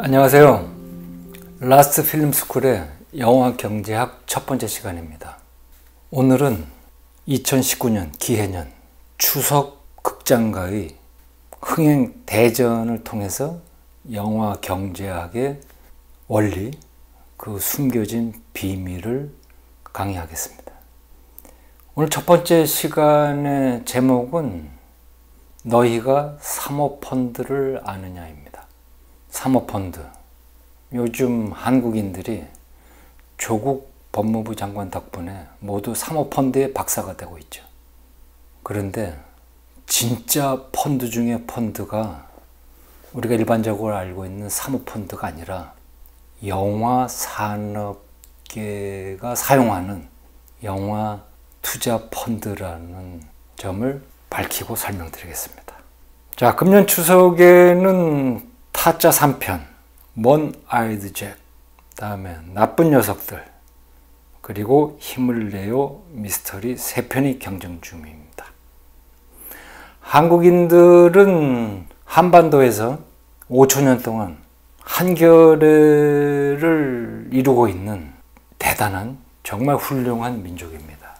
안녕하세요. 라스트 필름 스쿨의 영화 경제학 첫 번째 시간입니다. 오늘은 2019년 기해년 추석 극장가의 흥행 대전을 통해서 영화 경제학의 원리, 그 숨겨진 비밀을 강의하겠습니다. 오늘 첫 번째 시간의 제목은 너희가 사모펀드를 아느냐입니다. 사모펀드. 요즘 한국인들이 조국 법무부 장관 덕분에 모두 사모펀드의 박사가 되고 있죠. 그런데 진짜 펀드 중에 펀드가 우리가 일반적으로 알고 있는 사모펀드가 아니라 영화 산업계가 사용하는 영화 투자 펀드라는 점을 밝히고 설명드리겠습니다. 자, 금년 추석에는 타짜 3편, 먼 아이드 잭, 다음에 나쁜 녀석들, 그리고 힘을 내요 미스터리 3편이 경쟁 중입니다. 한국인들은 한반도에서 5천년 동안 한겨레를 이루고 있는 대단한 정말 훌륭한 민족입니다.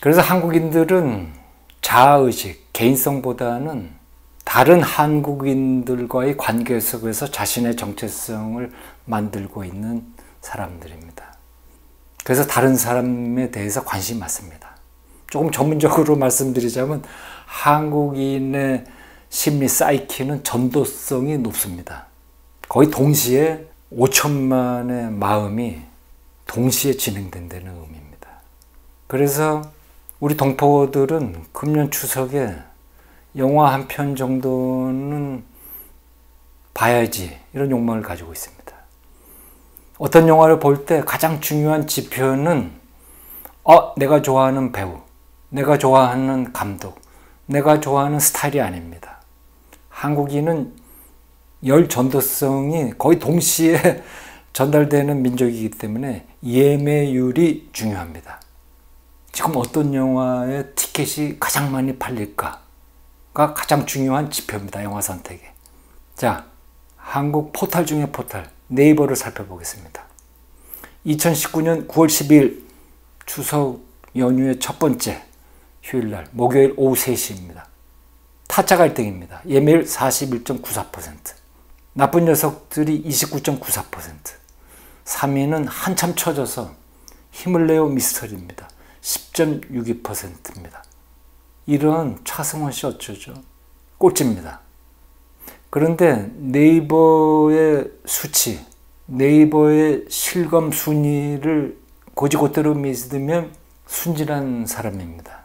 그래서 한국인들은 자아의식, 개인성보다는 다른 한국인들과의 관계 속에서 자신의 정체성을 만들고 있는 사람들입니다. 그래서 다른 사람에 대해서 관심이 많습니다. 조금 전문적으로 말씀드리자면 한국인의 심리 사이키는 전도성이 높습니다. 거의 동시에 5천만의 마음이 동시에 진행된다는 의미입니다. 그래서 우리 동포들은 금년 추석에 영화 한 편 정도는 봐야지 이런 욕망을 가지고 있습니다. 어떤 영화를 볼 때 가장 중요한 지표는 내가 좋아하는 배우, 내가 좋아하는 감독, 내가 좋아하는 스타일이 아닙니다. 한국인은 열 전도성이 거의 동시에 전달되는 민족이기 때문에 예매율이 중요합니다. 지금 어떤 영화의 티켓이 가장 많이 팔릴까? 가 가장 중요한 지표입니다. 영화 선택에. 자, 한국 포탈 중에 포탈 네이버를 살펴보겠습니다. 2019년 9월 12일 추석 연휴의 첫 번째 휴일날 목요일 오후 3시입니다. 타짜가 1등입니다. 예매율 41.94%, 나쁜 녀석들이 29.94%, 3위는 한참 쳐져서 힘을 내요 미스터리입니다. 10.62%입니다. 이런 차승원 씨 어쩌죠? 꼴찌입니다. 그런데 네이버의 수치, 네이버의 실검 순위를 곧이곧대로 믿으면 순진한 사람입니다.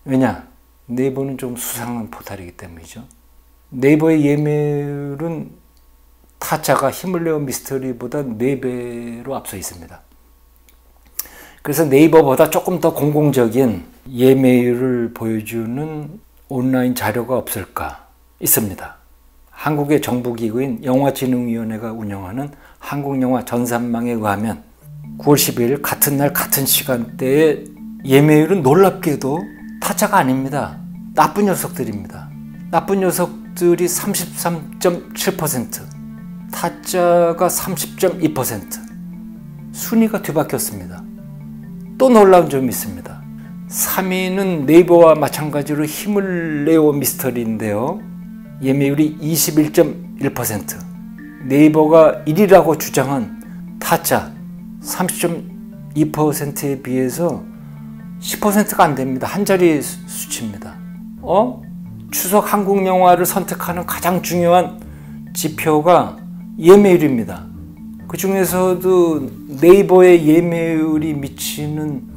왜냐? 네이버는 좀 수상한 포탈이기 때문이죠. 네이버의 예매율은 타짜가 힘을 내요 미스터리보다 4배로 앞서 있습니다. 그래서 네이버보다 조금 더 공공적인 예매율을 보여주는 온라인 자료가 없을까? 있습니다. 한국의 정부기구인 영화진흥위원회가 운영하는 한국영화 전산망에 의하면 9월 12일 같은 날 같은 시간대에 예매율은 놀랍게도 타짜가 아닙니다. 나쁜 녀석들입니다. 나쁜 녀석들이 33.7%, 타짜가 30.2%, 순위가 뒤바뀌었습니다. 또 놀라운 점이 있습니다. 3위는 네이버와 마찬가지로 힘을 내요 미스터리인데요. 예매율이 21.1%, 네이버가 1위라고 주장한 타짜 30.2%에 비해서 10%가 안 됩니다. 한 자리 수치입니다. 추석 한국 영화를 선택하는 가장 중요한 지표가 예매율입니다. 그 중에서도 네이버의 예매율이 미치는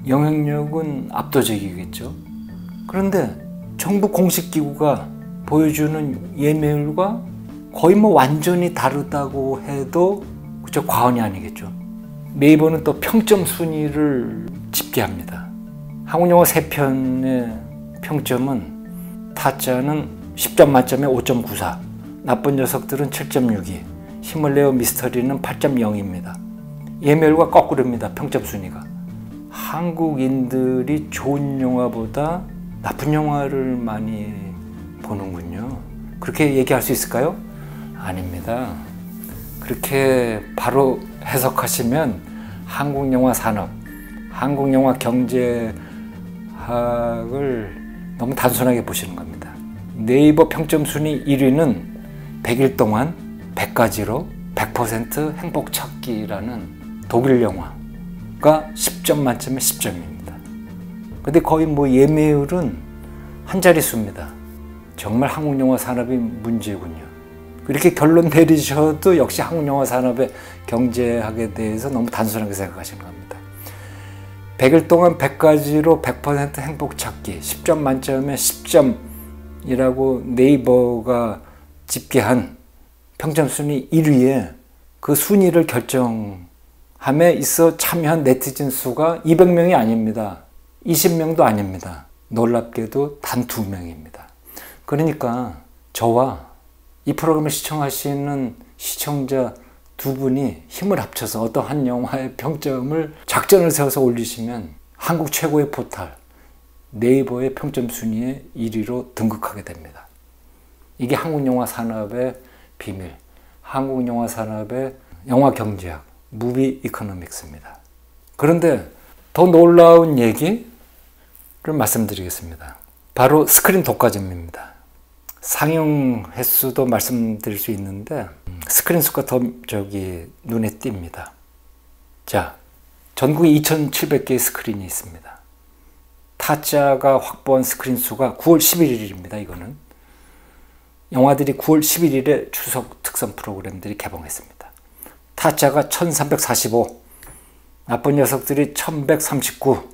영향력은 압도적이겠죠. 그런데 정부 공식 기구가 보여주는 예매율과 거의 완전히 다르다고 해도 그저 과언이 아니겠죠. 네이버는 또 평점 순위를 집계합니다. 한국 영화 3편의 평점은 타짜는 10점 만점에 5.94, 나쁜 녀석들은 7.62, 힘을 내요 미스터리는 8.0입니다. 예매율과 거꾸로입니다. 평점 순위가. 한국인들이 좋은 영화보다 나쁜 영화를 많이 보는군요. 그렇게 얘기할 수 있을까요? 아닙니다. 그렇게 바로 해석하시면 한국 영화 산업, 한국 영화 경제학을 너무 단순하게 보시는 겁니다. 네이버 평점 순위 1위는 100일 동안 100가지로 100% 행복 찾기라는 독일 영화가 10점 만점에 10점입니다. 근데 거의 뭐 예매율은 한 자릿수입니다. 정말 한국 영화 산업이 문제군요. 이렇게 결론 내리셔도 역시 한국 영화 산업의 경제학에 대해서 너무 단순하게 생각하시는 겁니다. 100일 동안 100가지로 100% 행복 찾기 10점 만점에 10점이라고 네이버가 집계한 평점 순위 1위에 그 순위를 결정함에 있어 참여한 네티즌 수가 200명이 아닙니다. 20명도 아닙니다. 놀랍게도 단 2명입니다. 그러니까 저와 이 프로그램을 시청하시는 시청자 두 분이 힘을 합쳐서 어떤 한 영화의 평점을 작전을 세워서 올리시면 한국 최고의 포털 네이버의 평점 순위의 1위로 등극하게 됩니다. 이게 한국 영화 산업의 비밀, 한국 영화 산업의 영화 경제학, 무비 이코노믹스입니다. 그런데 더 놀라운 얘기를 말씀드리겠습니다. 바로 스크린 독과점입니다. 상영 횟수도 말씀드릴 수 있는데 스크린 수가 더 눈에 띕니다. 자, 전국에 2,700개의 스크린이 있습니다. 타짜가 확보한 스크린 수가 9월 11일입니다. 이거는 영화들이 9월 11일에 추석 특선 프로그램들이 개봉했습니다. 타짜가 1345, 나쁜 녀석들이 1139,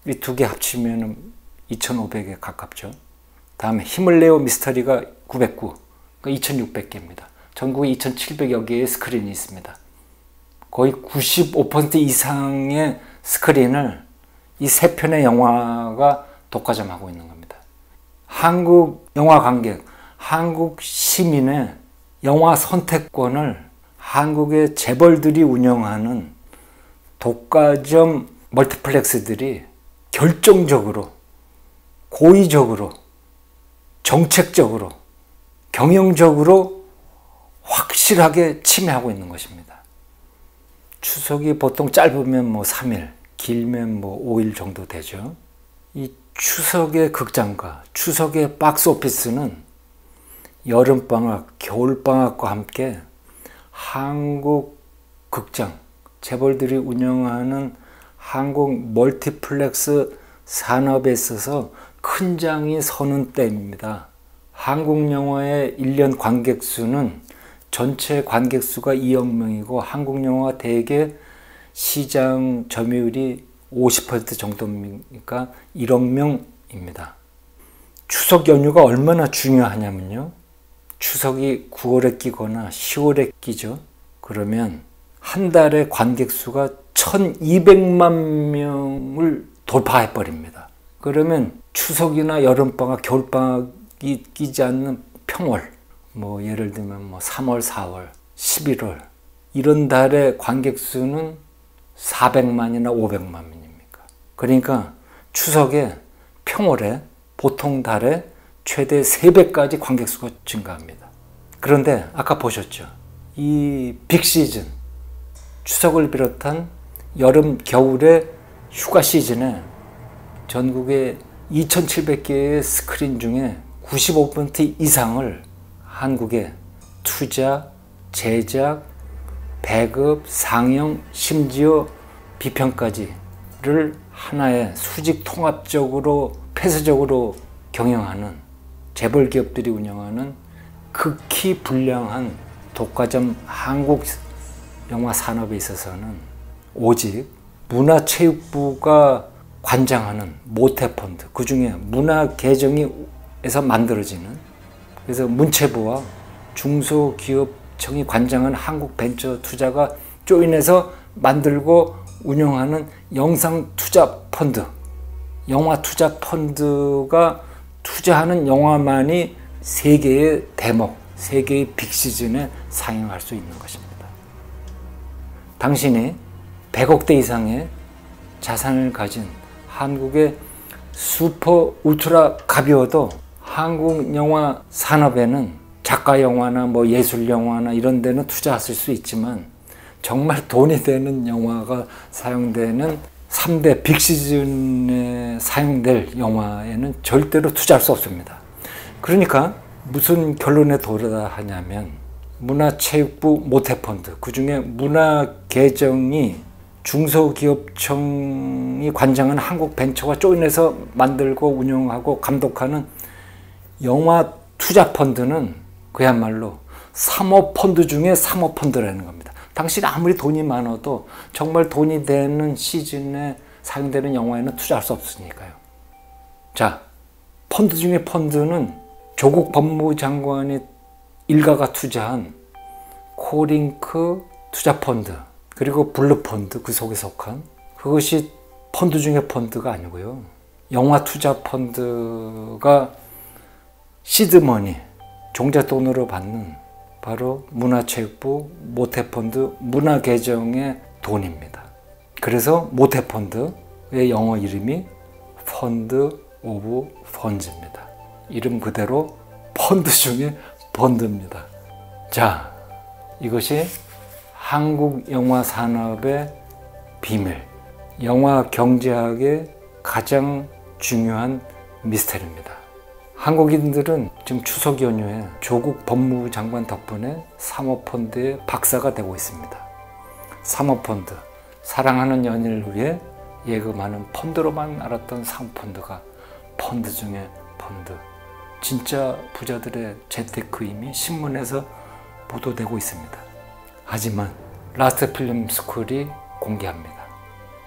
이 두 개 합치면 2500에 가깝죠. 다음에 힘을 내요 미스터리가 909, 그러니까 2600개입니다. 전국에 2700여 개의 스크린이 있습니다. 거의 95% 이상의 스크린을 이 세 편의 영화가 독과점하고 있는 겁니다. 한국 영화 관객, 한국 시민의 영화 선택권을 한국의 재벌들이 운영하는 독과점 멀티플렉스들이 결정적으로, 고의적으로, 정책적으로, 경영적으로 확실하게 침해하고 있는 것입니다. 추석이 보통 짧으면 뭐 3일, 길면 뭐 5일 정도 되죠. 이 추석의 극장가, 추석의 박스오피스는 여름방학, 겨울방학과 함께 한국 극장, 재벌들이 운영하는 한국 멀티플렉스 산업에 있어서 큰 장이 서는 때입니다. 한국 영화의 1년 관객 수는 전체 관객 수가 2억 명이고 한국 영화가 대개 시장 점유율이 50% 정도니까 1억 명입니다. 추석 연휴가 얼마나 중요하냐면요. 추석이 9월에 끼거나 10월에 끼죠. 그러면 한 달에 관객 수가 1200만 명을 돌파해 버립니다. 그러면 추석이나 여름방학, 겨울방학이 끼지 않는 평월, 뭐 예를 들면 뭐 3월, 4월, 11월 이런 달의 관객 수는 400만이나 500만입니까? 그러니까 추석에 평월에 보통 달에 최대 3배까지 관객 수가 증가합니다. 그런데 아까 보셨죠? 이 빅시즌, 추석을 비롯한 여름, 겨울의 휴가 시즌에 전국에 2,700개의 스크린 중에 95% 이상을 한국의 투자, 제작, 배급, 상영, 심지어 비평까지를 하나의 수직 통합적으로 폐쇄적으로 경영하는 재벌 기업들이 운영하는 극히 불량한 독과점 한국 영화 산업에 있어서는 오직 문화체육부가 관장하는 모태펀드, 그 중에 문화개정에서 만들어지는, 그래서 문체부와 중소기업청이 관장하는 한국벤처투자가 조인해서 만들고 운영하는 영상투자펀드, 영화투자펀드가 투자하는 영화만이 세계의 대목, 세계의 빅시즌에 상영할 수 있는 것입니다. 당신이 100억대 이상의 자산을 가진 한국의 슈퍼 울트라 갑이어도 한국 영화 산업에는 작가 영화나 뭐 예술 영화나 이런 데는 투자하실 수 있지만 정말 돈이 되는 영화가 사용되는 3대 빅시즌에 사용될 영화에는 절대로 투자할 수 없습니다. 그러니까 무슨 결론에 도달하냐면 문화체육부 모태펀드, 그중에 문화계정이 중소기업청이 관장하는 한국벤처가 조인해서 만들고 운영하고 감독하는 영화투자펀드는 그야말로 사모펀드 중에 사모펀드라는 겁니다. 당신이 아무리 돈이 많아도 정말 돈이 되는 시즌에 사용되는 영화에는 투자할 수 없으니까요. 자, 펀드 중에 펀드는 조국 법무부 장관이 일가가 투자한 코링크 투자펀드, 그리고 블루펀드, 그 속에 속한 그것이 펀드 중에 펀드가 아니고요. 영화 투자 펀드가 시드머니, 종잣돈으로 받는 바로 문화체육부 모태펀드 문화계정의 돈입니다. 그래서 모태펀드의 영어 이름이 펀드 오브 펀즈입니다. 이름 그대로 펀드 중에 펀드입니다. 자, 이것이 한국 영화 산업의 비밀, 영화 경제학의 가장 중요한 미스터리입니다. 한국인들은 지금 추석 연휴에 조국 법무부 장관 덕분에 사모펀드의 박사가 되고 있습니다. 사모펀드, 사랑하는 연인을 위해 예금하는 펀드로만 알았던 사모펀드가 펀드 중에 펀드. 진짜 부자들의 재테크임이 신문에서 보도되고 있습니다. 하지만 라스트 필름 스쿨이 공개합니다.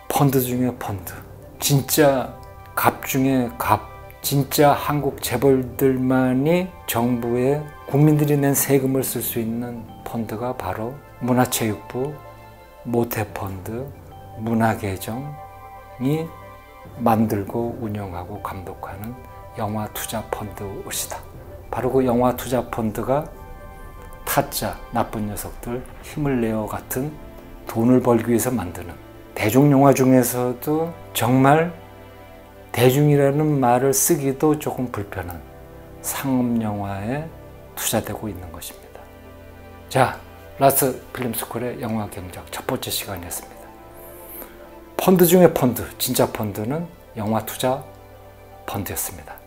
펀드 중에 펀드, 진짜 갑 중에 갑, 진짜 한국 재벌들만이 정부에 국민들이 낸 세금을 쓸 수 있는 펀드가 바로 문화체육부 모태펀드 문화계정이 만들고 운영하고 감독하는 영화투자펀드이다. 바로 그 영화투자펀드가 타짜, 나쁜 녀석들, 힘을 내어 같은 돈을 벌기 위해서 만드는 대중영화 중에서도 정말 대중이라는 말을 쓰기도 조금 불편한 상업영화에 투자되고 있는 것입니다. 자, 라스트 필름 스쿨의 영화 경작 첫 번째 시간이었습니다. 펀드 중에 펀드, 진짜 펀드는 영화 투자 펀드였습니다.